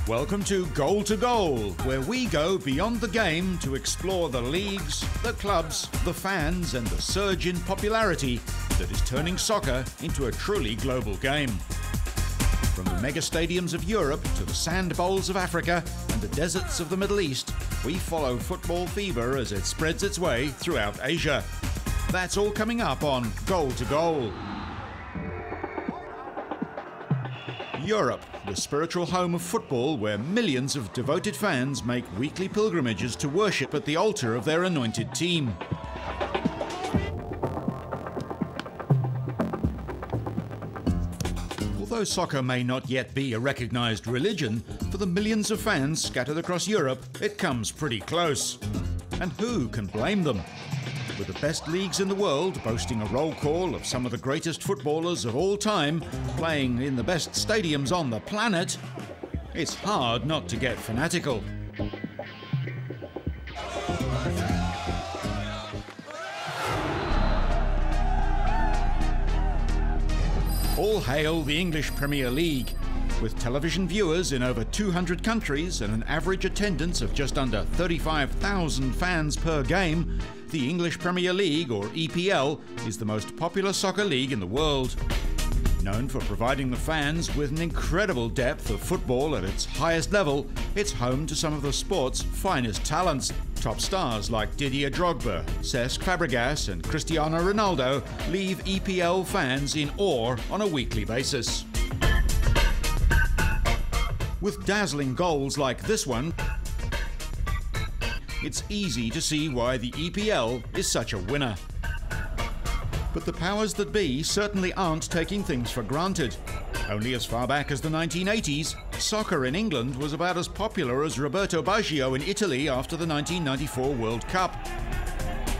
Welcome to Goal to Goal, where we go beyond the game to explore the leagues, the clubs, the fans, and the surge in popularity that is turning soccer into a truly global game. From the mega stadiums of Europe to the sand bowls of Africa and the deserts of the Middle East, we follow football fever as it spreads its way throughout Asia. That's all coming up on Goal to Goal. Europe, the spiritual home of football, where millions of devoted fans make weekly pilgrimages to worship at the altar of their anointed team. Although soccer may not yet be a recognised religion, for the millions of fans scattered across Europe, it comes pretty close. And who can blame them? With the best leagues in the world boasting a roll call of some of the greatest footballers of all time, playing in the best stadiums on the planet, it's hard not to get fanatical. All hail the English Premier League. With television viewers in over 200 countries and an average attendance of just under 35,000 fans per game, the English Premier League, or EPL, is the most popular soccer league in the world. Known for providing the fans with an incredible depth of football at its highest level, it's home to some of the sport's finest talents. Top stars like Didier Drogba, Cesc Fabregas and Cristiano Ronaldo leave EPL fans in awe on a weekly basis. With dazzling goals like this one, it's easy to see why the EPL is such a winner. But the powers that be certainly aren't taking things for granted. Only as far back as the 1980s, soccer in England was about as popular as Roberto Baggio in Italy after the 1994 World Cup.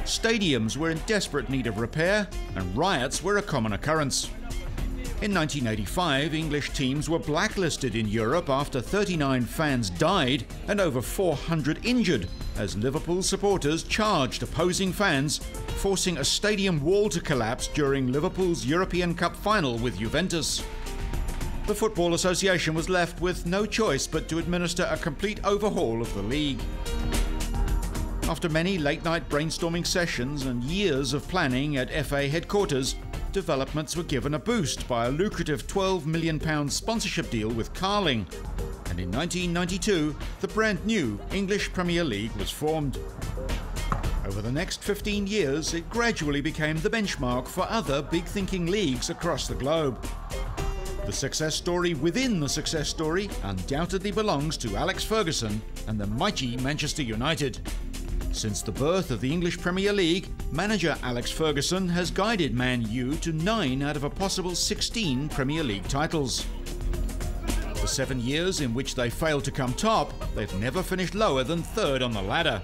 Stadiums were in desperate need of repair, and riots were a common occurrence. In 1985, English teams were blacklisted in Europe after 39 fans died and over 400 injured as Liverpool supporters charged opposing fans, forcing a stadium wall to collapse during Liverpool's European Cup final with Juventus. The Football Association was left with no choice but to administer a complete overhaul of the league. After many late-night brainstorming sessions and years of planning at FA headquarters, developments were given a boost by a lucrative £12 million sponsorship deal with Carling. And in 1992, the brand new English Premier League was formed. Over the next 15 years, it gradually became the benchmark for other big-thinking leagues across the globe. The success story within the success story undoubtedly belongs to Alex Ferguson and the mighty Manchester United. Since the birth of the English Premier League, manager Alex Ferguson has guided Man U to 9 out of a possible 16 Premier League titles. For 7 years in which they failed to come top, they've never finished lower than third on the ladder.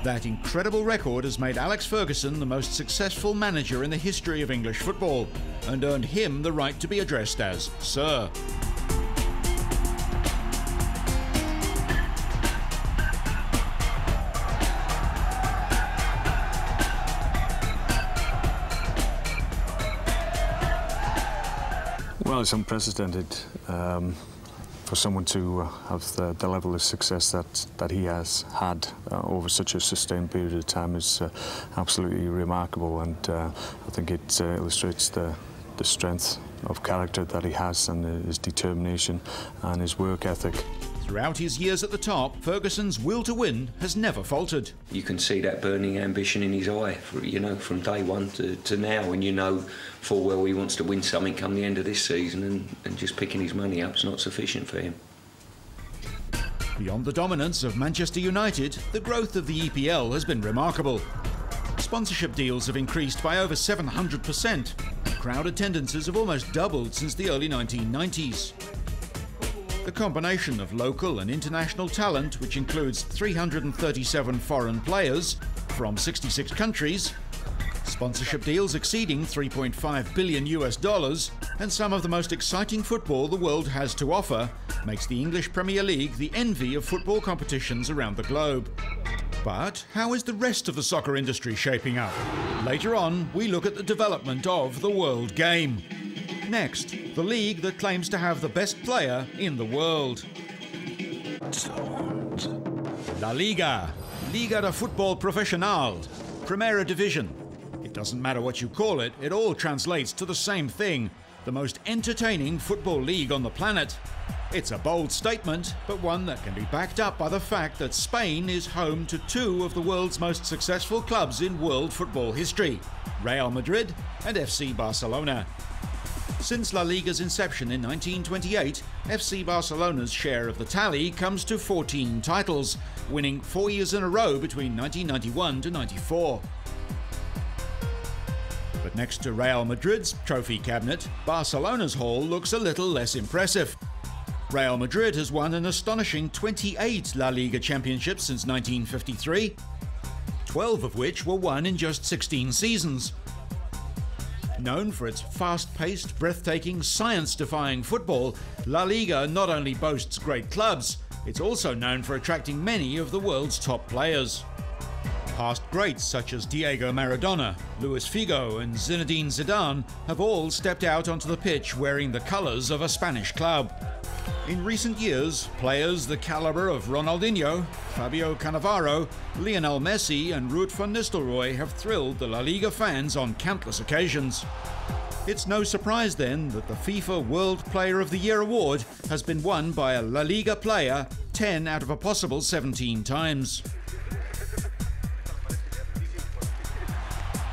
That incredible record has made Alex Ferguson the most successful manager in the history of English football and earned him the right to be addressed as Sir. Well, it's unprecedented for someone to have the level of success that he has had over such a sustained period of time is absolutely remarkable, and I think it illustrates the strength of character that he has and his determination and his work ethic. Throughout his years at the top, Ferguson's will to win has never faltered. You can see that burning ambition in his eye, from day one to now, and you know full well he wants to win something come the end of this season, and just picking his money up is not sufficient for him. Beyond the dominance of Manchester United, the growth of the EPL has been remarkable. Sponsorship deals have increased by over 700%. Crowd attendances have almost doubled since the early 1990s. The combination of local and international talent, which includes 337 foreign players from 66 countries, sponsorship deals exceeding $3.5 billion, and some of the most exciting football the world has to offer, makes the English Premier League the envy of football competitions around the globe. But how is the rest of the soccer industry shaping up? Later on, we look at the development of the world game. Next, the league that claims to have the best player in the world. La Liga, Liga de Football Profesional, Primera Division. It doesn't matter what you call it, it all translates to the same thing, the most entertaining football league on the planet. It's a bold statement, but one that can be backed up by the fact that Spain is home to two of the world's most successful clubs in world football history, Real Madrid and FC Barcelona. Since La Liga's inception in 1928, FC Barcelona's share of the tally comes to 14 titles, winning 4 years in a row between 1991 to 94. But next to Real Madrid's trophy cabinet, Barcelona's haul looks a little less impressive. Real Madrid has won an astonishing 28 La Liga championships since 1953, 12 of which were won in just 16 seasons. Known for its fast-paced, breathtaking, science-defying football, La Liga not only boasts great clubs, it's also known for attracting many of the world's top players. Past greats such as Diego Maradona, Luis Figo and Zinedine Zidane have all stepped out onto the pitch wearing the colours of a Spanish club. In recent years, players the calibre of Ronaldinho, Fabio Cannavaro, Lionel Messi and Ruud van Nistelrooy have thrilled the La Liga fans on countless occasions. It's no surprise then that the FIFA World Player of the Year award has been won by a La Liga player 10 out of a possible 17 times.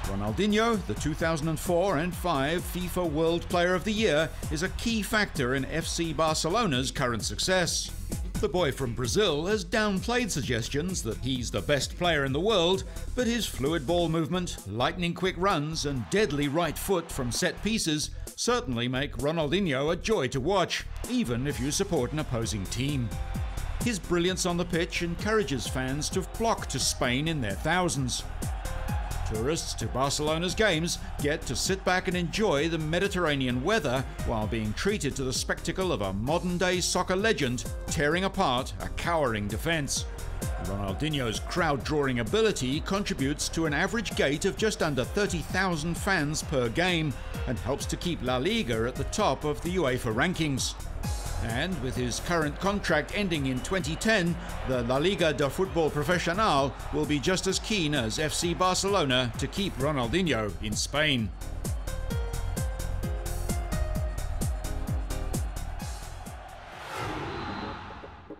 Ronaldinho, the 2004 and 5 FIFA World Player of the Year, is a key factor in FC Barcelona's current success. The boy from Brazil has downplayed suggestions that he's the best player in the world, but his fluid ball movement, lightning-quick runs and deadly right foot from set pieces certainly make Ronaldinho a joy to watch, even if you support an opposing team. His brilliance on the pitch encourages fans to flock to Spain in their thousands. Tourists to Barcelona's games get to sit back and enjoy the Mediterranean weather while being treated to the spectacle of a modern-day soccer legend tearing apart a cowering defence. Ronaldinho's crowd-drawing ability contributes to an average gate of just under 30,000 fans per game and helps to keep La Liga at the top of the UEFA rankings. And with his current contract ending in 2010, the La Liga de Football Profesional will be just as keen as FC Barcelona to keep Ronaldinho in Spain.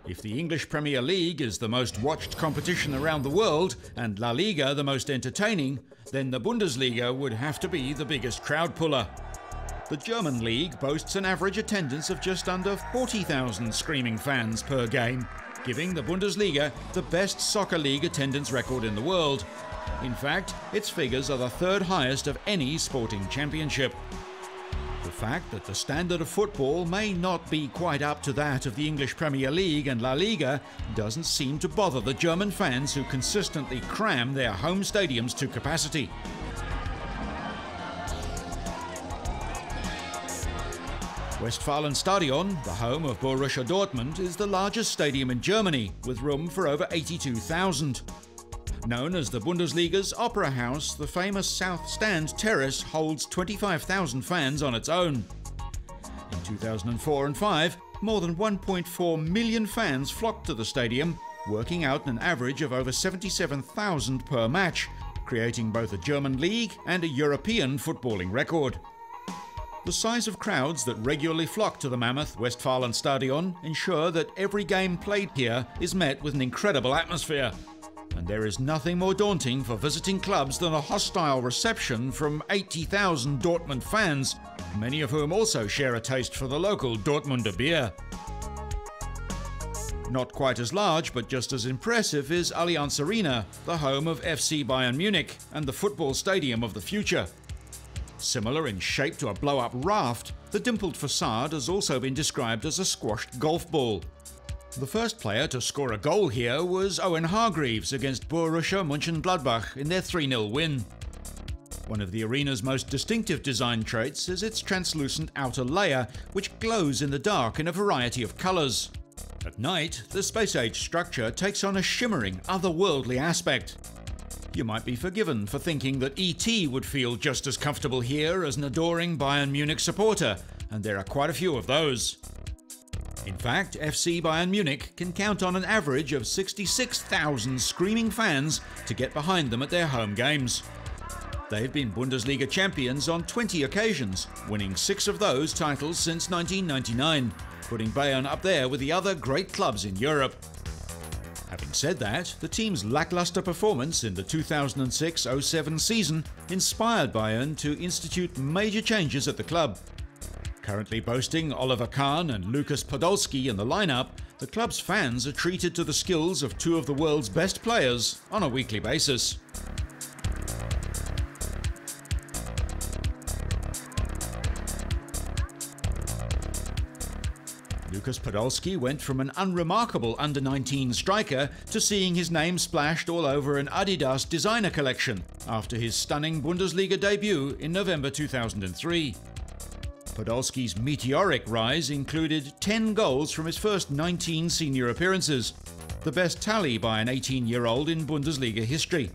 If the English Premier League is the most watched competition around the world and La Liga the most entertaining, then the Bundesliga would have to be the biggest crowd puller. The German league boasts an average attendance of just under 40,000 screaming fans per game, giving the Bundesliga the best soccer league attendance record in the world. In fact, its figures are the third highest of any sporting championship. The fact that the standard of football may not be quite up to that of the English Premier League and La Liga doesn't seem to bother the German fans who consistently cram their home stadiums to capacity. Westfalenstadion, the home of Borussia Dortmund, is the largest stadium in Germany, with room for over 82,000. Known as the Bundesliga's Opera House, the famous South Stand Terrace holds 25,000 fans on its own. In 2004 and 5, more than 1.4 million fans flocked to the stadium, working out an average of over 77,000 per match, creating both a German league and a European footballing record. The size of crowds that regularly flock to the mammoth Westfalenstadion ensure that every game played here is met with an incredible atmosphere. And there is nothing more daunting for visiting clubs than a hostile reception from 80,000 Dortmund fans, many of whom also share a taste for the local Dortmunder beer. Not quite as large, but just as impressive, is Allianz Arena, the home of FC Bayern Munich and the football stadium of the future. Similar in shape to a blow-up raft, the dimpled facade has also been described as a squashed golf ball. The first player to score a goal here was Owen Hargreaves against Borussia Mönchengladbach in their 3-0 win. One of the arena's most distinctive design traits is its translucent outer layer, which glows in the dark in a variety of colours. At night, the space-age structure takes on a shimmering, otherworldly aspect. You might be forgiven for thinking that E.T. would feel just as comfortable here as an adoring Bayern Munich supporter, and there are quite a few of those. In fact, FC Bayern Munich can count on an average of 66,000 screaming fans to get behind them at their home games. They've been Bundesliga champions on 20 occasions, winning 6 of those titles since 1999, putting Bayern up there with the other great clubs in Europe. Having said that, the team's lacklustre performance in the 2006-07 season inspired Bayern to institute major changes at the club. Currently boasting Oliver Kahn and Lukas Podolski in the lineup, the club's fans are treated to the skills of 2 of the world's best players on a weekly basis. Lukas Podolski went from an unremarkable under-19 striker to seeing his name splashed all over an Adidas designer collection after his stunning Bundesliga debut in November 2003. Podolski's meteoric rise included 10 goals from his first 19 senior appearances, the best tally by an 18-year-old in Bundesliga history.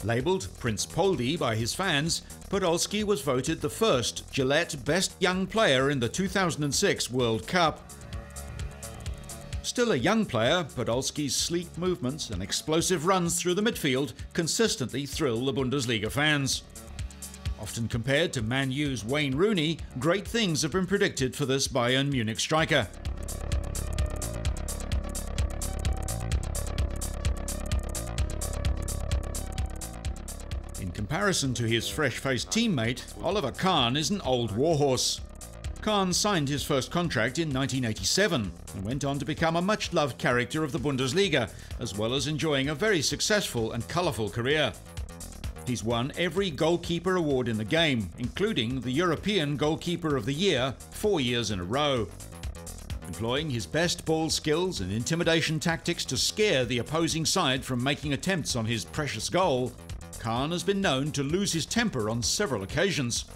Labelled Prince Poldi by his fans, Podolski was voted the first Gillette Best Young Player in the 2006 World Cup. Still a young player, Podolski's sleek movements and explosive runs through the midfield consistently thrill the Bundesliga fans. Often compared to Man U's Wayne Rooney, great things have been predicted for this Bayern Munich striker. In comparison to his fresh-faced teammate, Oliver Kahn is an old warhorse. Kahn signed his first contract in 1987 and went on to become a much-loved character of the Bundesliga, as well as enjoying a very successful and colourful career. He's won every goalkeeper award in the game, including the European Goalkeeper of the Year 4 years in a row. Employing his best ball skills and intimidation tactics to scare the opposing side from making attempts on his precious goal, Kahn has been known to lose his temper on several occasions.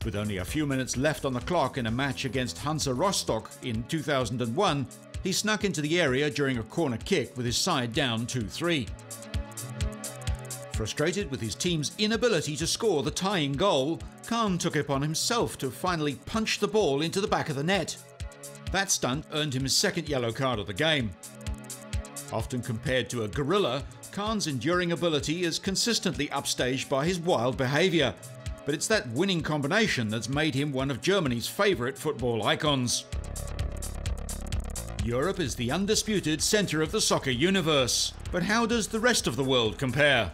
With only a few minutes left on the clock in a match against Hansa Rostock in 2001, he snuck into the area during a corner kick with his side down 2-3. Frustrated with his team's inability to score the tying goal, Kahn took it upon himself to finally punch the ball into the back of the net. That stunt earned him his second yellow card of the game. Often compared to a gorilla, Kahn's enduring ability is consistently upstaged by his wild behaviour, but it's that winning combination that's made him one of Germany's favourite football icons. Europe is the undisputed centre of the soccer universe, but how does the rest of the world compare?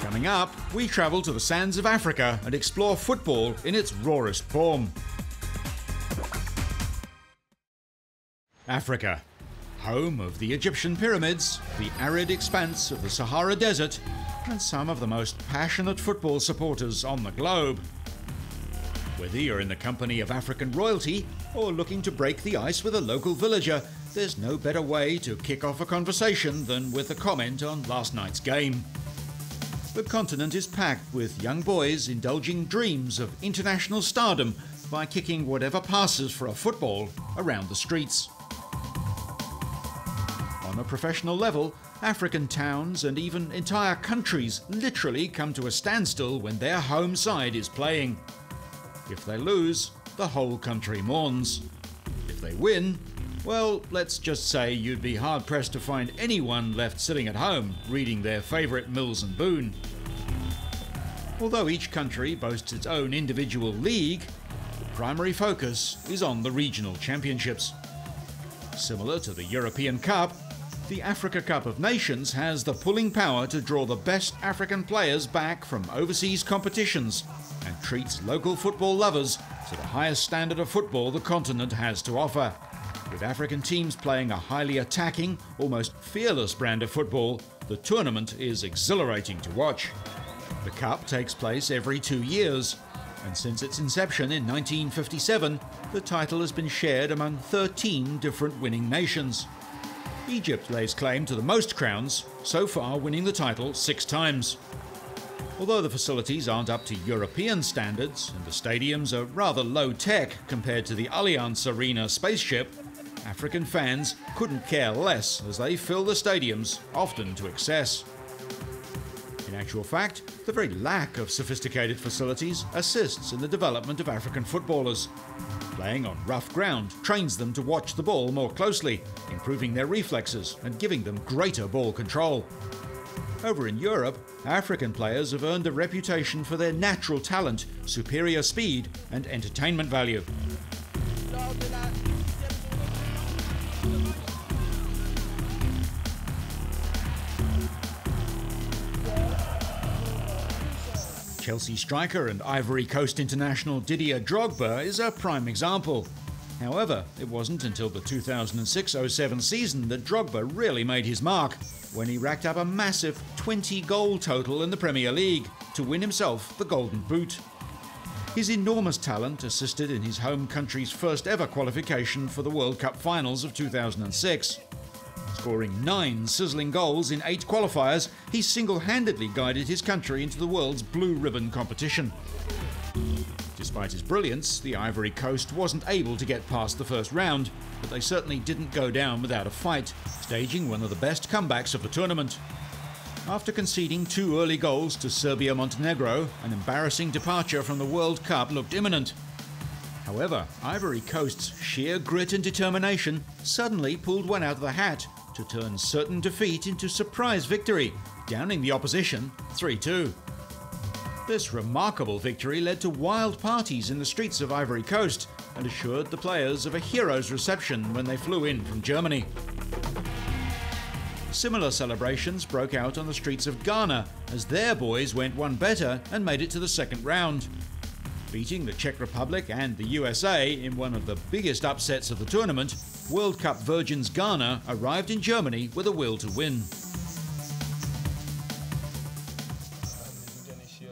Coming up, we travel to the sands of Africa and explore football in its rawest form. Africa, home of the Egyptian pyramids, the arid expanse of the Sahara Desert, and some of the most passionate football supporters on the globe. Whether you're in the company of African royalty or looking to break the ice with a local villager, there's no better way to kick off a conversation than with a comment on last night's game. The continent is packed with young boys indulging dreams of international stardom by kicking whatever passes for a football around the streets. On a professional level, African towns and even entire countries literally come to a standstill when their home side is playing. If they lose, the whole country mourns. If they win, well, let's just say you'd be hard-pressed to find anyone left sitting at home reading their favourite Mills and Boon. Although each country boasts its own individual league, the primary focus is on the regional championships. Similar to the European Cup, the Africa Cup of Nations has the pulling power to draw the best African players back from overseas competitions and treats local football lovers to the highest standard of football the continent has to offer. With African teams playing a highly attacking, almost fearless brand of football, the tournament is exhilarating to watch. The Cup takes place every 2 years, and since its inception in 1957, the title has been shared among 13 different winning nations. Egypt lays claim to the most crowns, so far winning the title 6 times. Although the facilities aren't up to European standards and the stadiums are rather low-tech compared to the Allianz Arena spaceship, African fans couldn't care less as they fill the stadiums, often to excess. In actual fact, the very lack of sophisticated facilities assists in the development of African footballers. Playing on rough ground trains them to watch the ball more closely, improving their reflexes and giving them greater ball control. Over in Europe, African players have earned a reputation for their natural talent, superior speed and entertainment value. Chelsea striker and Ivory Coast international Didier Drogba is a prime example. However, it wasn't until the 2006-07 season that Drogba really made his mark, when he racked up a massive 20-goal total in the Premier League to win himself the Golden Boot. His enormous talent assisted in his home country's first ever qualification for the World Cup finals of 2006. Scoring 9 sizzling goals in 8 qualifiers, he single-handedly guided his country into the world's blue ribbon competition. Despite his brilliance, the Ivory Coast wasn't able to get past the first round, but they certainly didn't go down without a fight, staging one of the best comebacks of the tournament. After conceding 2 early goals to Serbia-Montenegro, an embarrassing departure from the World Cup looked imminent. However, Ivory Coast's sheer grit and determination suddenly pulled one out of the hat to turn certain defeat into surprise victory, downing the opposition 3-2. This remarkable victory led to wild parties in the streets of Ivory Coast and assured the players of a hero's reception when they flew in from Germany. Similar celebrations broke out on the streets of Ghana as their boys went one better and made it to the second round. Beating the Czech Republic and the USA in one of the biggest upsets of the tournament, World Cup virgins Ghana arrived in Germany with a will to win.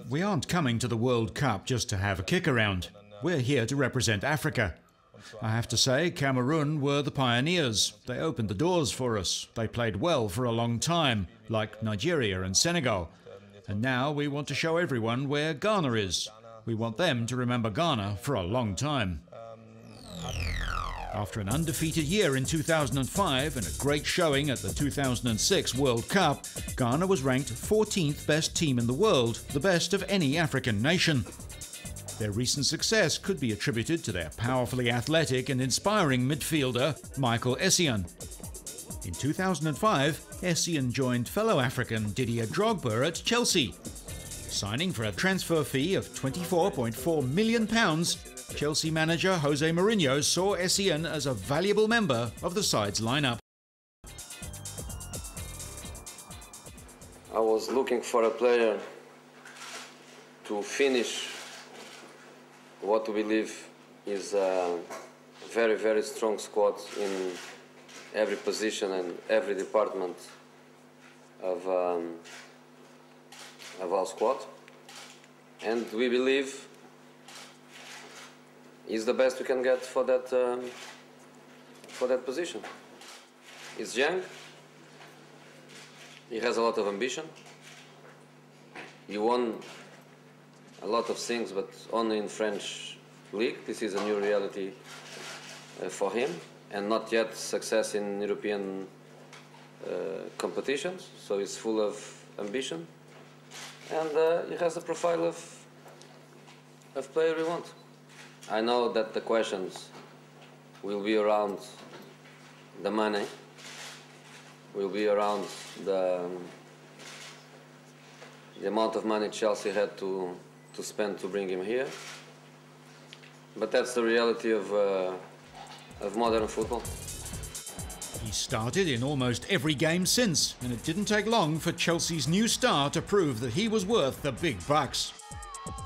We aren't coming to the World Cup just to have a kick around. We're here to represent Africa. I have to say, Cameroon were the pioneers. They opened the doors for us. They played well for a long time, like Nigeria and Senegal. And now we want to show everyone where Ghana is. We want them to remember Ghana for a long time. After an undefeated year in 2005 and a great showing at the 2006 World Cup, Ghana was ranked 14th best team in the world, the best of any African nation. Their recent success could be attributed to their powerfully athletic and inspiring midfielder, Michael Essien. In 2005, Essien joined fellow African Didier Drogba at Chelsea. Signing for a transfer fee of £24.4 million, Chelsea manager Jose Mourinho saw Essien as a valuable member of the side's lineup. I was looking for a player to finish what we believe is a very, very strong squad in every position and every department of our squad. And we believe he's the best we can get for that position. He's young. He has a lot of ambition. He won a lot of things, but only in French league. This is a new reality for him, and not yet success in European competitions. So he's full of ambition, and he has the profile of player we want. I know that the questions will be around the money, will be around the amount of money Chelsea had to spend to bring him here. But that's the reality of modern football. He started in almost every game since, and it didn't take long for Chelsea's new star to prove that he was worth the big bucks.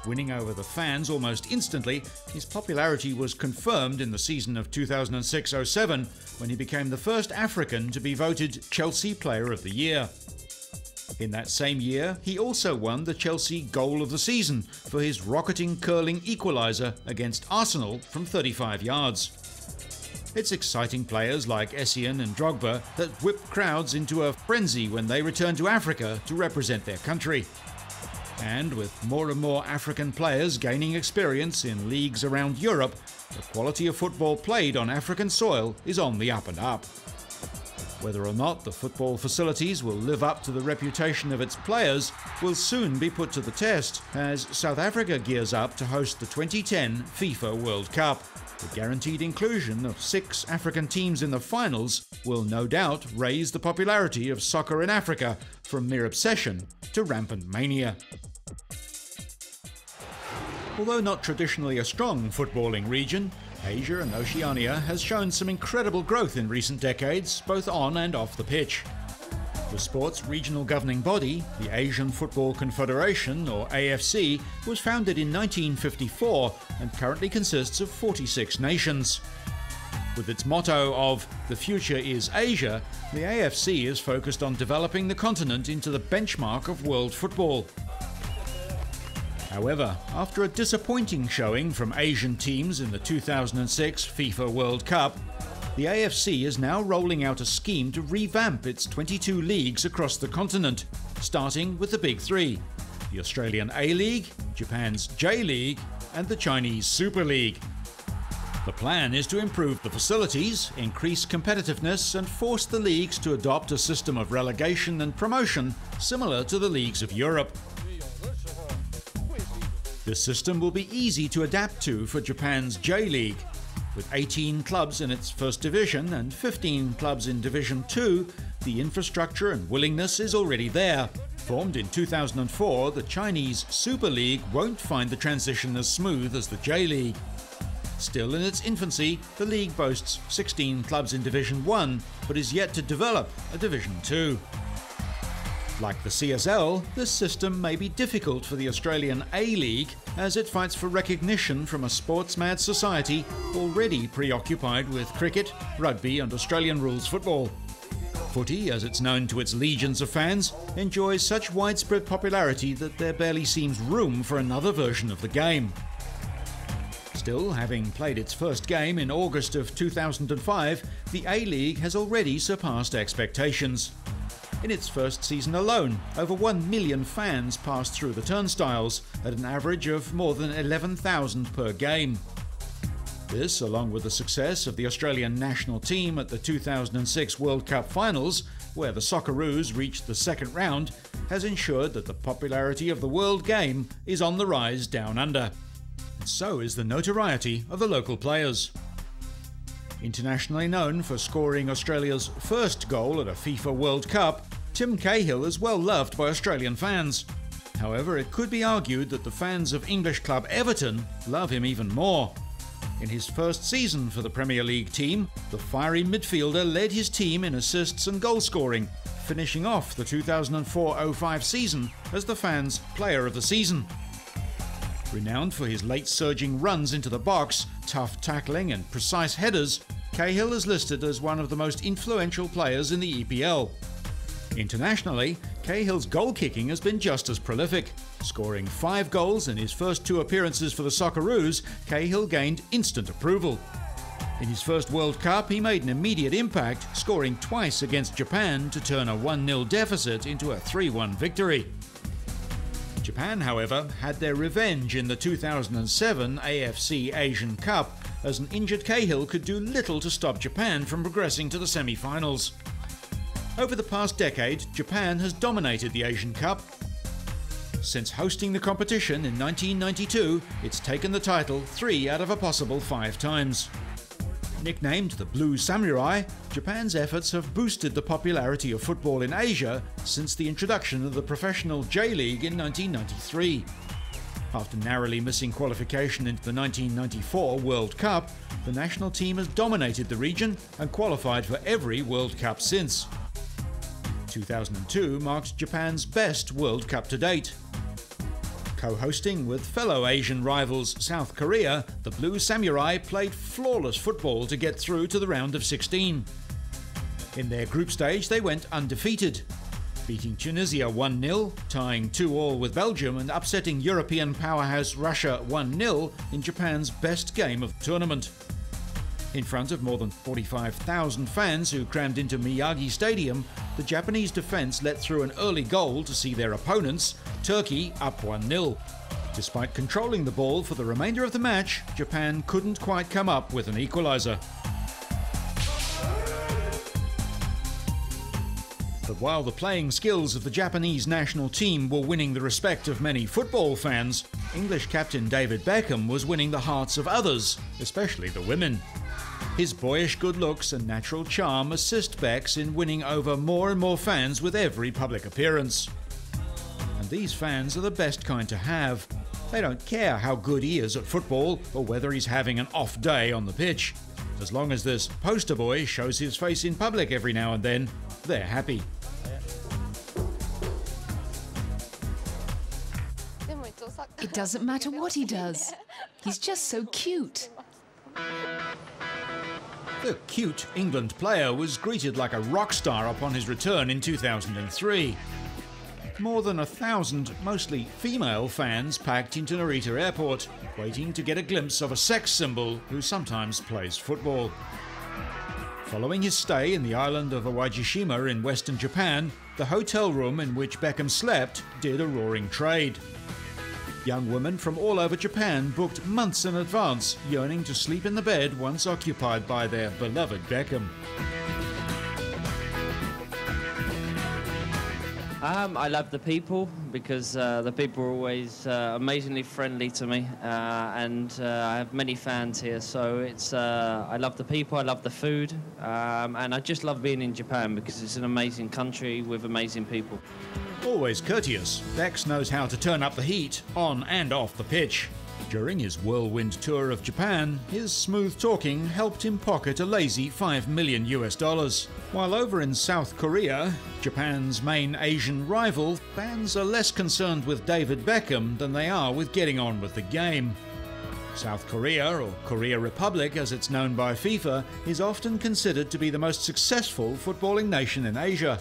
Winning over the fans almost instantly, his popularity was confirmed in the season of 2006-07 when he became the first African to be voted Chelsea Player of the Year. In that same year, he also won the Chelsea Goal of the Season for his rocketing curling equaliser against Arsenal from 35 yards. It's exciting players like Essien and Drogba that whip crowds into a frenzy when they return to Africa to represent their country. And with more and more African players gaining experience in leagues around Europe, the quality of football played on African soil is on the up and up. Whether or not the football facilities will live up to the reputation of its players will soon be put to the test as South Africa gears up to host the 2010 FIFA World Cup. The guaranteed inclusion of 6 African teams in the finals will no doubt raise the popularity of soccer in Africa from mere obsession to rampant mania. Although not traditionally a strong footballing region, Asia and Oceania has shown some incredible growth in recent decades, both on and off the pitch. The sport's regional governing body, the Asian Football Confederation, or AFC, was founded in 1954 and currently consists of 46 nations. With its motto of "The future is Asia," the AFC is focused on developing the continent into the benchmark of world football. However, after a disappointing showing from Asian teams in the 2006 FIFA World Cup, the AFC is now rolling out a scheme to revamp its 22 leagues across the continent, starting with the Big Three: the Australian A-League, Japan's J-League, and the Chinese Super League. The plan is to improve the facilities, increase competitiveness, and force the leagues to adopt a system of relegation and promotion similar to the leagues of Europe. This system will be easy to adapt to for Japan's J-League. With 18 clubs in its first division and 15 clubs in Division 2, the infrastructure and willingness is already there. Formed in 2004, the Chinese Super League won't find the transition as smooth as the J-League. Still in its infancy, the league boasts 16 clubs in Division 1, but is yet to develop a Division 2. Like the CSL, this system may be difficult for the Australian A-League as it fights for recognition from a sports-mad society already preoccupied with cricket, rugby and Australian rules football. Footy, as it's known to its legions of fans, enjoys such widespread popularity that there barely seems room for another version of the game. Still, having played its first game in August of 2005, the A-League has already surpassed expectations. In its first season alone, over 1 million fans passed through the turnstiles at an average of more than 11,000 per game. This, along with the success of the Australian national team at the 2006 World Cup finals, where the Socceroos reached the second round, has ensured that the popularity of the world game is on the rise down under. And so is the notoriety of the local players. Internationally known for scoring Australia's first goal at a FIFA World Cup, Tim Cahill is well loved by Australian fans. However, it could be argued that the fans of English club Everton love him even more. In his first season for the Premier League team, the fiery midfielder led his team in assists and goal scoring, finishing off the 2004-05 season as the fans' player of the season. Renowned for his late surging runs into the box, tough tackling and precise headers, Cahill is listed as one of the most influential players in the EPL. Internationally, Cahill's goal-kicking has been just as prolific. Scoring 5 goals in his first 2 appearances for the Socceroos, Cahill gained instant approval. In his first World Cup, he made an immediate impact, scoring twice against Japan to turn a 1-0 deficit into a 3-1 victory. Japan, however, had their revenge in the 2007 AFC Asian Cup, as an injured Cahill could do little to stop Japan from progressing to the semi-finals. Over the past decade, Japan has dominated the Asian Cup. Since hosting the competition in 1992, it's taken the title 3 out of a possible 5 times. Nicknamed the Blue Samurai, Japan's efforts have boosted the popularity of football in Asia since the introduction of the professional J-League in 1993. After narrowly missing qualification into the 1994 World Cup, the national team has dominated the region and qualified for every World Cup since. 2002 marks Japan's best World Cup to date. Co-hosting with fellow Asian rivals South Korea, the Blue Samurai played flawless football to get through to the round of 16. In their group stage, they went undefeated, beating Tunisia 1-0, tying 2-2 with Belgium and upsetting European powerhouse Russia 1-0 in Japan's best game of the tournament. In front of more than 45,000 fans who crammed into Miyagi Stadium, the Japanese defence let through an early goal to see their opponents, Turkey, up 1-0. Despite controlling the ball for the remainder of the match, Japan couldn't quite come up with an equaliser. But while the playing skills of the Japanese national team were winning the respect of many football fans, English captain David Beckham was winning the hearts of others, especially the women. His boyish good looks and natural charm assist Becks in winning over more and more fans with every public appearance. And these fans are the best kind to have. They don't care how good he is at football or whether he's having an off day on the pitch. As long as this poster boy shows his face in public every now and then, they're happy. It doesn't matter what he does. He's just so cute. The cute England player was greeted like a rock star upon his return in 2003. More than 1,000, mostly female fans packed into Narita Airport, waiting to get a glimpse of a sex symbol who sometimes plays football. Following his stay in the island of Awajishima in western Japan, the hotel room in which Beckham slept did a roaring trade. Young women from all over Japan booked months in advance, yearning to sleep in the bed once occupied by their beloved Beckham. I love the people because the people are always amazingly friendly to me, and I have many fans here. So it's I love the people, I love the food, and I just love being in Japan because it's an amazing country with amazing people. Always courteous, Becks knows how to turn up the heat on and off the pitch. During his whirlwind tour of Japan, his smooth talking helped him pocket a lazy $5 million. While over in South Korea, Japan's main Asian rival, fans are less concerned with David Beckham than they are with getting on with the game. South Korea, or Korea Republic as it's known by FIFA, is often considered to be the most successful footballing nation in Asia.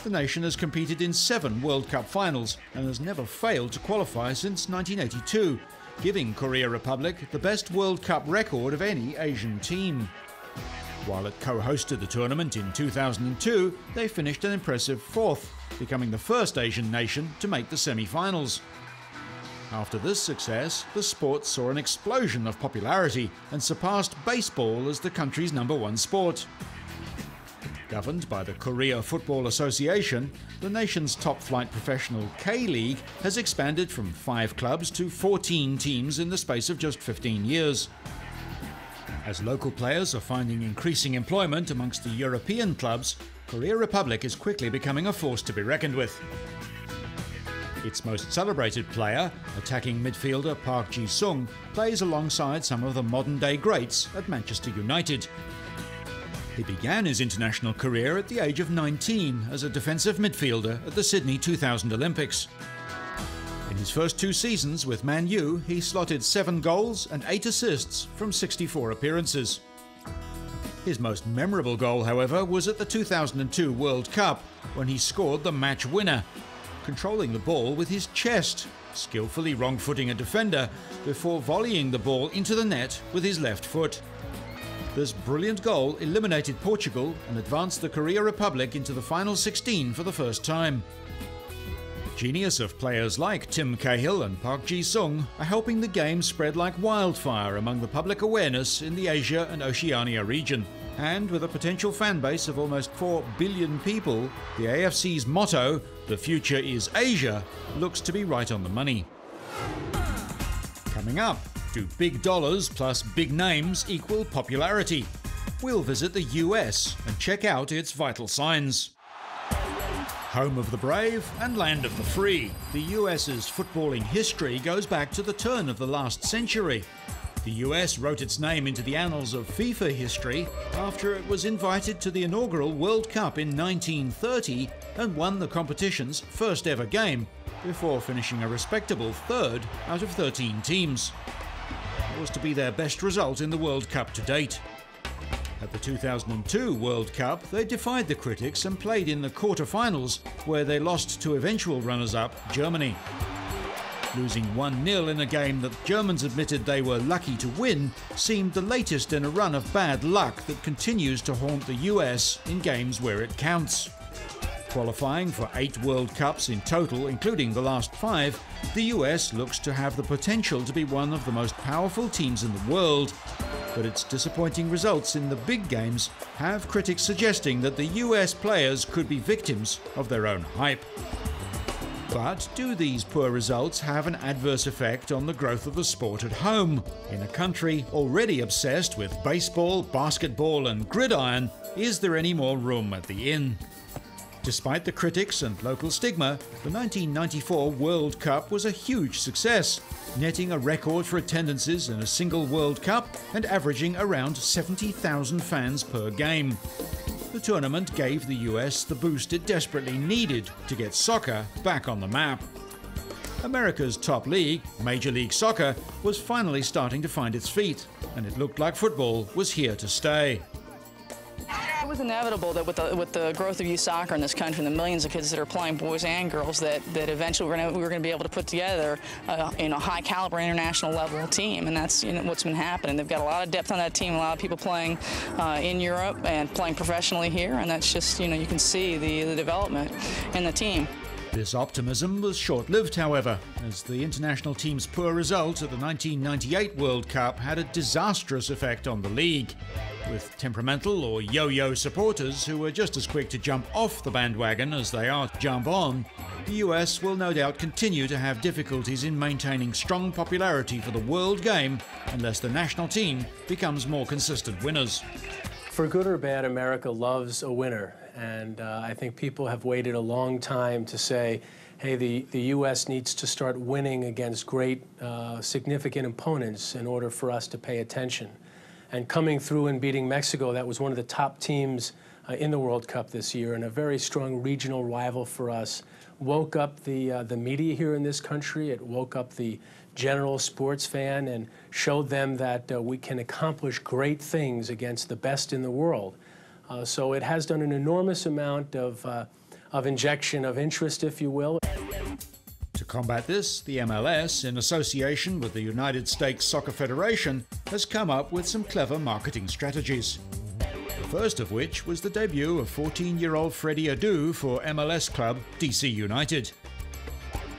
The nation has competed in 7 World Cup finals and has never failed to qualify since 1982, giving Korea Republic the best World Cup record of any Asian team. While it co-hosted the tournament in 2002, they finished an impressive 4th, becoming the first Asian nation to make the semi-finals. After this success, the sport saw an explosion of popularity and surpassed baseball as the country's #1 sport. Governed by the Korea Football Association, the nation's top-flight professional K-League has expanded from 5 clubs to 14 teams in the space of just 15 years. As local players are finding increasing employment amongst the European clubs, Korea Republic is quickly becoming a force to be reckoned with. Its most celebrated player, attacking midfielder Park Ji-sung, plays alongside some of the modern-day greats at Manchester United. He began his international career at the age of 19 as a defensive midfielder at the Sydney 2000 Olympics. In his first 2 seasons with Man U, he slotted 7 goals and 8 assists from 64 appearances. His most memorable goal, however, was at the 2002 World Cup, when he scored the match winner, controlling the ball with his chest, skillfully wrong-footing a defender before volleying the ball into the net with his left foot. This brilliant goal eliminated Portugal and advanced the Korea Republic into the final 16 for the first time. The genius of players like Tim Cahill and Park Ji-sung are helping the game spread like wildfire among the public awareness in the Asia and Oceania region. And with a potential fan base of almost 4 billion people, the AFC's motto, "The future is Asia," looks to be right on the money. Coming up, do big dollars plus big names equal popularity? We'll visit the US and check out its vital signs. Home of the brave and land of the free, the US's footballing history goes back to the turn of the last century. The US wrote its name into the annals of FIFA history after it was invited to the inaugural World Cup in 1930 and won the competition's first ever game, before finishing a respectable 3rd out of 13 teams. It was to be their best result in the World Cup to date. At the 2002 World Cup, they defied the critics and played in the quarter-finals, where they lost to eventual runners-up Germany. Losing 1-0 in a game that Germans admitted they were lucky to win seemed the latest in a run of bad luck that continues to haunt the US in games where it counts. Qualifying for 8 World Cups in total, including the last 5, the US looks to have the potential to be one of the most powerful teams in the world. but its disappointing results in the big games have critics suggesting that the US players could be victims of their own hype. But do these poor results have an adverse effect on the growth of the sport at home? In a country already obsessed with baseball, basketball and gridiron, is there any more room at the inn? Despite the critics and local stigma, the 1994 World Cup was a huge success, netting a record for attendances in a single World Cup and averaging around 70,000 fans per game. The tournament gave the US the boost it desperately needed to get soccer back on the map. America's top league, Major League Soccer, was finally starting to find its feet, and it looked like football was here to stay. It was inevitable that with the growth of youth soccer in this country and the millions of kids that are playing, boys and girls, that eventually we were going to be able to put together a high caliber international level team, and that's what's been happening. They've got a lot of depth on that team, a lot of people playing in Europe and playing professionally here, and that's just you can see the development in the team. This optimism was short-lived, however, as the international team's poor result at the 1998 World Cup had a disastrous effect on the league. With temperamental or yo-yo supporters who are just as quick to jump off the bandwagon as they are to jump on, the US will no doubt continue to have difficulties in maintaining strong popularity for the world game unless the national team becomes more consistent winners. For good or bad, America loves a winner. And I think people have waited a long time to say, hey, the U.S. needs to start winning against great, significant opponents in order for us to pay attention. And coming through and beating Mexico, that was one of the top teams in the World Cup this year, and a very strong regional rival for us, woke up the media here in this country. It woke up the general sports fan and showed them that we can accomplish great things against the best in the world. So it has done an enormous amount of injection of interest, if you will. To combat this, the MLS, in association with the United States Soccer Federation, has come up with some clever marketing strategies. The first of which was the debut of 14-year-old Freddie Adu for MLS club DC United.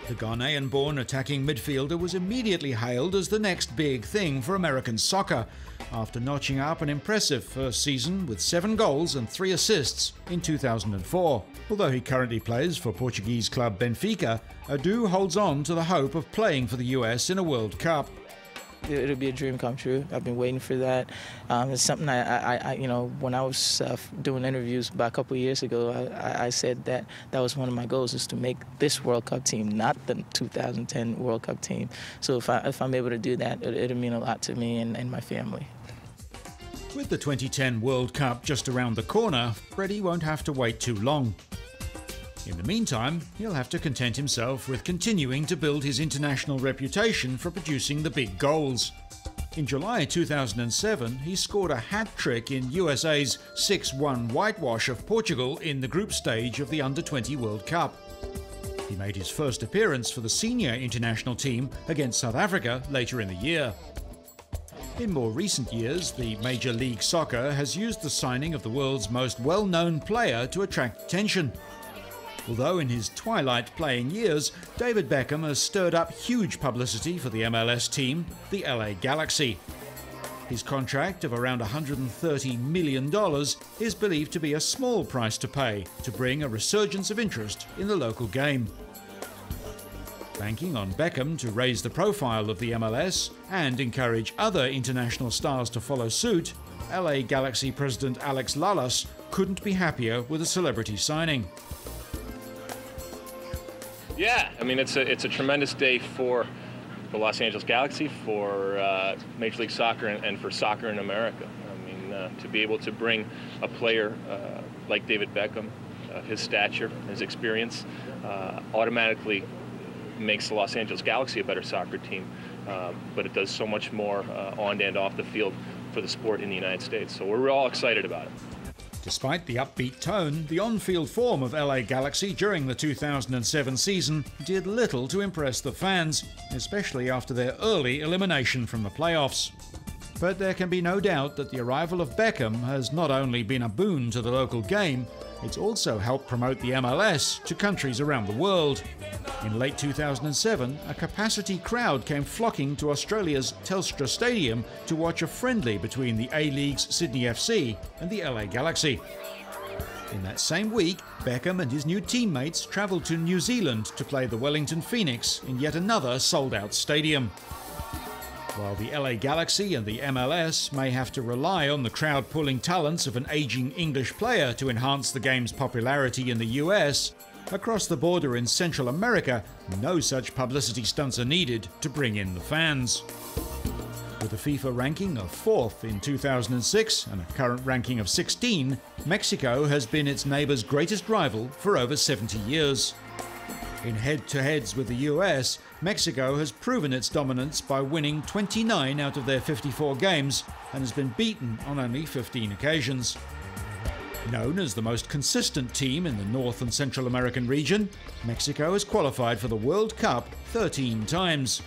The Ghanaian-born attacking midfielder was immediately hailed as the next big thing for American soccer, after notching up an impressive first season with 7 goals and 3 assists in 2004. Although he currently plays for Portuguese club Benfica, Adu holds on to the hope of playing for the US in a World Cup. It'll be a dream come true. I've been waiting for that. It's something I when I was doing interviews about a couple of years ago, I said that was one of my goals, is to make this World Cup team, not the 2010 World Cup team. So if I'm able to do that, it'll mean a lot to me and my family. With the 2010 World Cup just around the corner, Freddie won't have to wait too long. In the meantime, he'll have to content himself with continuing to build his international reputation for producing the big goals. In July 2007, he scored a hat-trick in USA's 6-1 whitewash of Portugal in the group stage of the Under-20 World Cup. He made his first appearance for the senior international team against South Africa later in the year. In more recent years, the Major League Soccer has used the signing of the world's most well-known player to attract attention. Although in his twilight playing years, David Beckham has stirred up huge publicity for the MLS team, the LA Galaxy. His contract of around $130 million is believed to be a small price to pay to bring a resurgence of interest in the local game. Banking on Beckham to raise the profile of the MLS and encourage other international stars to follow suit, LA Galaxy president Alex Lalas couldn't be happier with a celebrity signing. Yeah, I mean, it's a tremendous day for the Los Angeles Galaxy, for Major League Soccer, and for soccer in America. I mean, to be able to bring a player like David Beckham, his stature, his experience, automatically makes the Los Angeles Galaxy a better soccer team, but it does so much more on and off the field for the sport in the United States. So we're all excited about it. Despite the upbeat tone, the on-field form of LA Galaxy during the 2007 season did little to impress the fans, especially after their early elimination from the playoffs. But there can be no doubt that the arrival of Beckham has not only been a boon to the local game, it's also helped promote the MLS to countries around the world. In late 2007, a capacity crowd came flocking to Australia's Telstra Stadium to watch a friendly between the A-League's Sydney FC and the LA Galaxy. In that same week, Beckham and his new teammates travelled to New Zealand to play the Wellington Phoenix in yet another sold-out stadium. While the LA Galaxy and the MLS may have to rely on the crowd-pulling talents of an ageing English player to enhance the game's popularity in the US, across the border in Central America, no such publicity stunts are needed to bring in the fans. With a FIFA ranking of 4th in 2006 and a current ranking of 16, Mexico has been its neighbour's greatest rival for over 70 years. In head-to-heads with the US, Mexico has proven its dominance by winning 29 out of their 54 games and has been beaten on only 15 occasions. Known as the most consistent team in the North and Central American region, Mexico has qualified for the World Cup 13 times.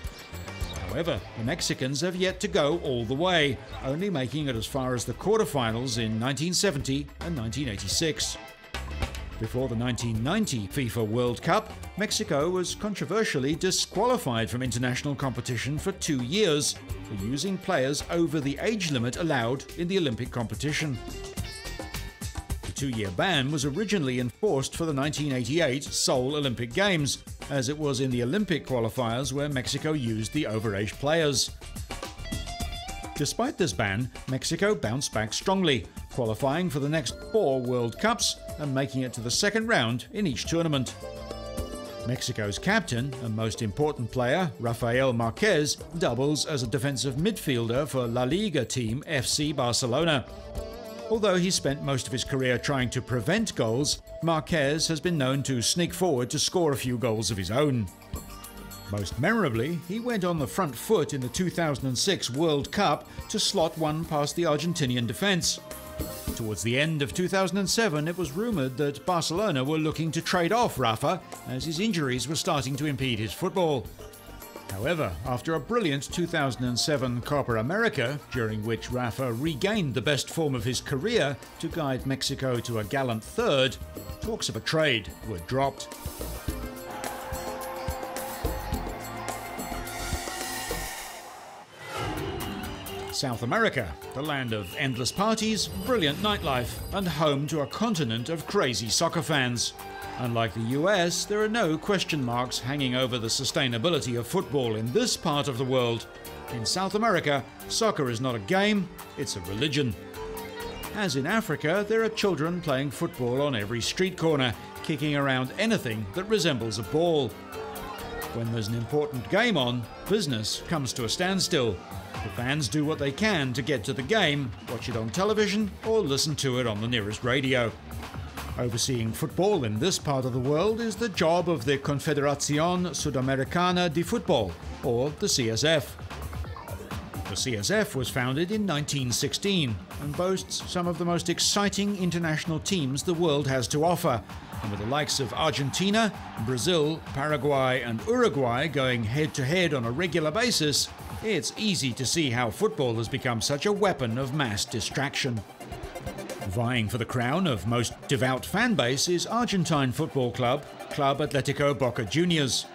However, the Mexicans have yet to go all the way, only making it as far as the quarterfinals in 1970 and 1986. Before the 1990 FIFA World Cup, Mexico was controversially disqualified from international competition for 2 years for using players over the age limit allowed in the Olympic competition. The 2-year ban was originally enforced for the 1988 Seoul Olympic Games, as it was in the Olympic qualifiers where Mexico used the overage players. Despite this ban, Mexico bounced back strongly, qualifying for the next 4 World Cups and making it to the second round in each tournament. Mexico's captain and most important player, Rafael Marquez, doubles as a defensive midfielder for La Liga team FC Barcelona. Although he spent most of his career trying to prevent goals, Marquez has been known to sneak forward to score a few goals of his own. Most memorably, he went on the front foot in the 2006 World Cup to slot one past the Argentinian defence. Towards the end of 2007, it was rumoured that Barcelona were looking to trade off Rafa, as his injuries were starting to impede his football. However, after a brilliant 2007 Copa America, during which Rafa regained the best form of his career to guide Mexico to a gallant third, talks of a trade were dropped. South America, the land of endless parties, brilliant nightlife, and home to a continent of crazy soccer fans. Unlike the US, there are no question marks hanging over the sustainability of football in this part of the world. In South America, soccer is not a game, it's a religion. As in Africa, there are children playing football on every street corner, kicking around anything that resembles a ball. When there's an important game on, business comes to a standstill. The fans do what they can to get to the game, watch it on television, or listen to it on the nearest radio. Overseeing football in this part of the world is the job of the Confederación Sudamericana de Fútbol, or the CSF. The CSF was founded in 1916 and boasts some of the most exciting international teams the world has to offer. And with the likes of Argentina, Brazil, Paraguay and Uruguay going head-to-head on a regular basis, it's easy to see how football has become such a weapon of mass distraction. Vying for the crown of most devout fan base is Argentine football club, Club Atlético Boca Juniors.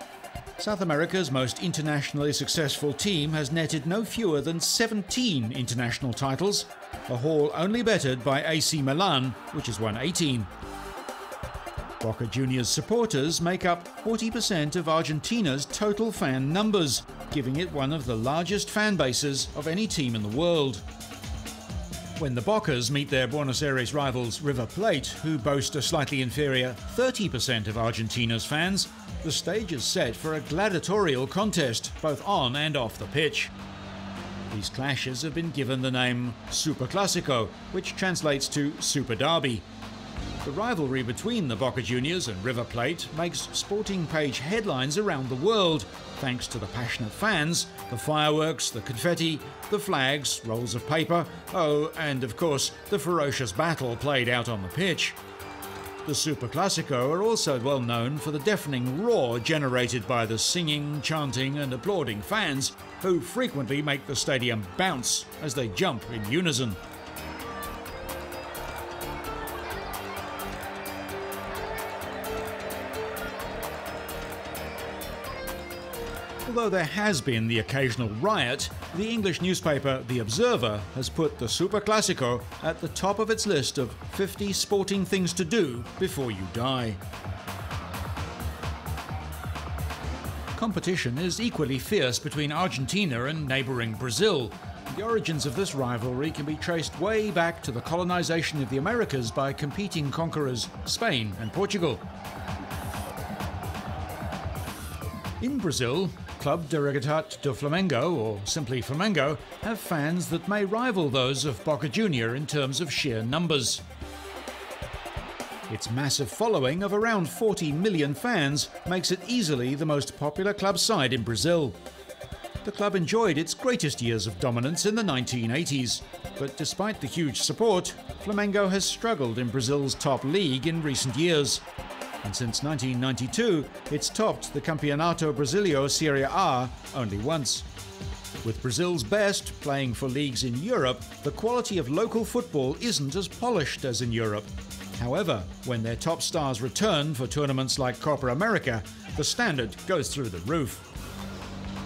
South America's most internationally successful team has netted no fewer than 17 international titles, a haul only bettered by AC Milan, which has won 18. Boca Juniors supporters make up 40% of Argentina's total fan numbers, giving it one of the largest fan bases of any team in the world. When the Bocas meet their Buenos Aires rivals River Plate, who boast a slightly inferior 30% of Argentina's fans, the stage is set for a gladiatorial contest, both on and off the pitch. These clashes have been given the name Superclásico, which translates to Super Derby. The rivalry between the Boca Juniors and River Plate makes sporting page headlines around the world, thanks to the passionate fans, the fireworks, the confetti, the flags, rolls of paper, and of course, the ferocious battle played out on the pitch. The Superclásico are also well known for the deafening roar generated by the singing, chanting and applauding fans, who frequently make the stadium bounce as they jump in unison. Although there has been the occasional riot, the English newspaper The Observer has put the Superclásico at the top of its list of 50 sporting things to do before you die. Competition is equally fierce between Argentina and neighbouring Brazil. The origins of this rivalry can be traced way back to the colonization of the Americas by competing conquerors Spain and Portugal. In Brazil, Club de Regatas do Flamengo, or simply Flamengo, have fans that may rival those of Boca Juniors in terms of sheer numbers. Its massive following of around 40 million fans makes it easily the most popular club side in Brazil. The club enjoyed its greatest years of dominance in the 1980s, but despite the huge support, Flamengo has struggled in Brazil's top league in recent years. And since 1992, it's topped the Campeonato Brasileiro Serie A only once. With Brazil's best playing for leagues in Europe, the quality of local football isn't as polished as in Europe. However, when their top stars return for tournaments like Copa America, the standard goes through the roof.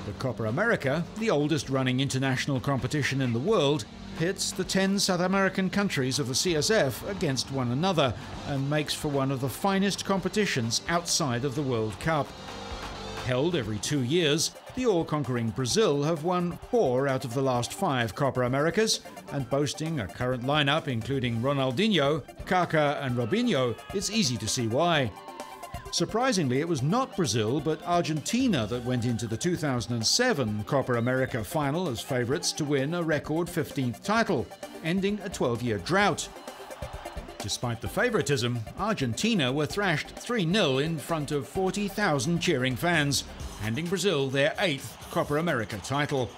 The Copa America, the oldest running international competition in the world, pits the 10 South American countries of the CSF against one another and makes for one of the finest competitions outside of the World Cup. Held every 2 years, the all-conquering Brazil have won 4 out of the last 5 Copa Americas, and boasting a current lineup including Ronaldinho, Kaká and Robinho, it's easy to see why. Surprisingly, it was not Brazil but Argentina that went into the 2007 Copa America final as favourites to win a record 15th title, ending a 12-year drought. Despite the favouritism, Argentina were thrashed 3-0 in front of 40,000 cheering fans, handing Brazil their 8th Copa America title.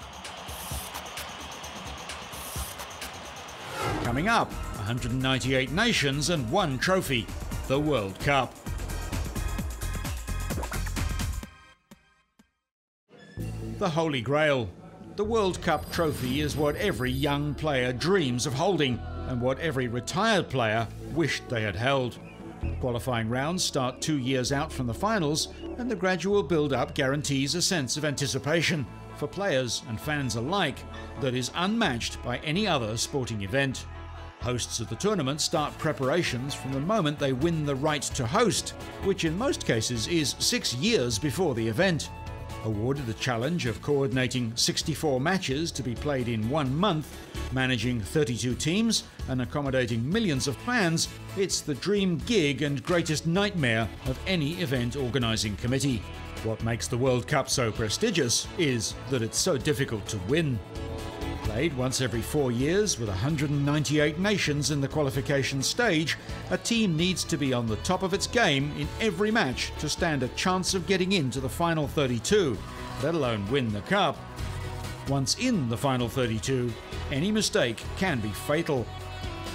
Coming up, 198 nations and 1 trophy, the World Cup. The Holy Grail. The World Cup trophy is what every young player dreams of holding, and what every retired player wished they had held. Qualifying rounds start 2 years out from the finals, and the gradual build-up guarantees a sense of anticipation for players and fans alike that is unmatched by any other sporting event. Hosts of the tournament start preparations from the moment they win the right to host, which in most cases is 6 years before the event. Awarded the challenge of coordinating 64 matches to be played in 1 month, managing 32 teams and accommodating millions of fans, it's the dream gig and greatest nightmare of any event organising committee. What makes the World Cup so prestigious is that it's so difficult to win. Played once every 4 years with 198 nations in the qualification stage, a team needs to be on the top of its game in every match to stand a chance of getting into the final 32, let alone win the cup. Once in the final 32, any mistake can be fatal.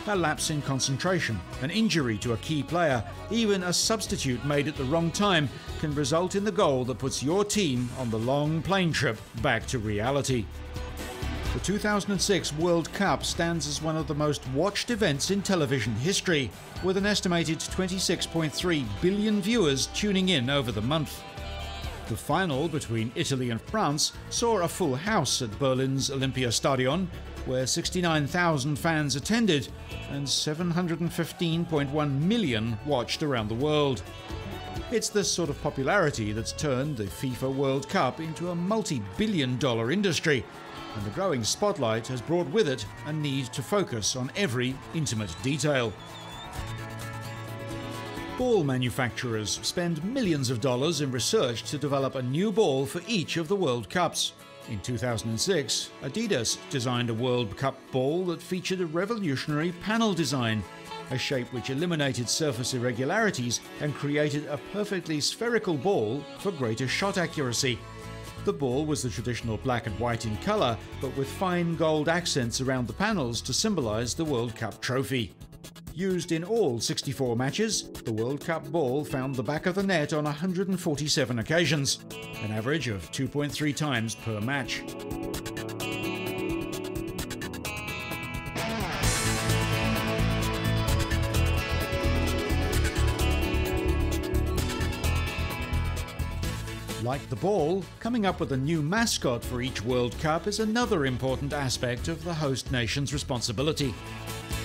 A lapse in concentration, an injury to a key player, even a substitute made at the wrong time can result in the goal that puts your team on the long plane trip back to reality. The 2006 World Cup stands as one of the most watched events in television history, with an estimated 26.3 billion viewers tuning in over the month. The final between Italy and France saw a full house at Berlin's Olympiastadion, where 69,000 fans attended and 715.1 million watched around the world. It's this sort of popularity that's turned the FIFA World Cup into a multi-billion-dollar industry, and the growing spotlight has brought with it a need to focus on every intimate detail. Ball manufacturers spend millions of dollars in research to develop a new ball for each of the World Cups. In 2006, Adidas designed a World Cup ball that featured a revolutionary panel design, a shape which eliminated surface irregularities and created a perfectly spherical ball for greater shot accuracy. The ball was the traditional black and white in colour, but with fine gold accents around the panels to symbolise the World Cup trophy. Used in all 64 matches, the World Cup ball found the back of the net on 147 occasions, an average of 2.3 times per match. Like the ball, coming up with a new mascot for each World Cup is another important aspect of the host nation's responsibility.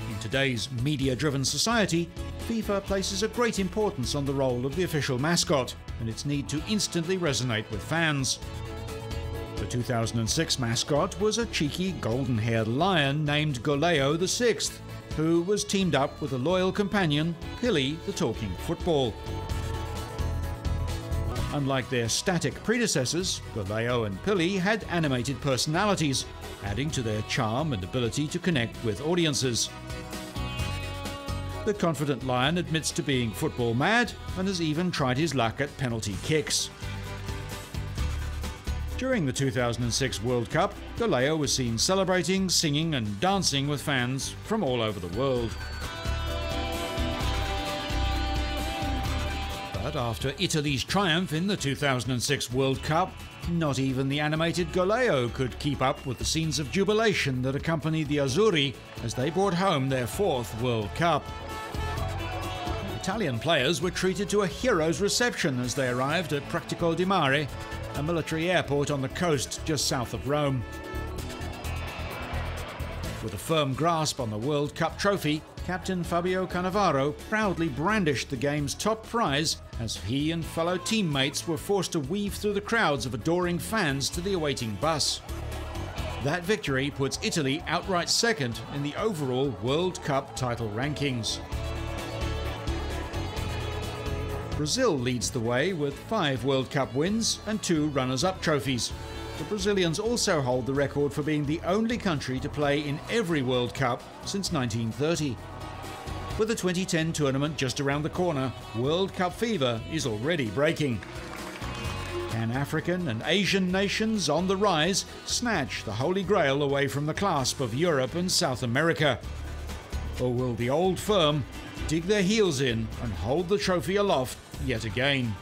In today's media-driven society, FIFA places a great importance on the role of the official mascot and its need to instantly resonate with fans. The 2006 mascot was a cheeky golden-haired lion named Goleo VI, who was teamed up with a loyal companion, Pili the talking football. Unlike their static predecessors, Goleo and Pili had animated personalities, adding to their charm and ability to connect with audiences. The confident lion admits to being football mad and has even tried his luck at penalty kicks. During the 2006 World Cup, Goleo was seen celebrating, singing and dancing with fans from all over the world. But after Italy's triumph in the 2006 World Cup, not even the animated Goleo could keep up with the scenes of jubilation that accompanied the Azzurri as they brought home their 4th World Cup. Italian players were treated to a hero's reception as they arrived at Pratico di Mare, a military airport on the coast just south of Rome. With a firm grasp on the World Cup trophy, Captain Fabio Cannavaro proudly brandished the game's top prize as he and fellow teammates were forced to weave through the crowds of adoring fans to the awaiting bus. That victory puts Italy outright second in the overall World Cup title rankings. Brazil leads the way with 5 World Cup wins and 2 runners-up trophies. The Brazilians also hold the record for being the only country to play in every World Cup since 1930. With the 2010 tournament just around the corner, World Cup fever is already breaking. Can African and Asian nations on the rise snatch the Holy Grail away from the clasp of Europe and South America? Or will the old firm dig their heels in and hold the trophy aloft yet again?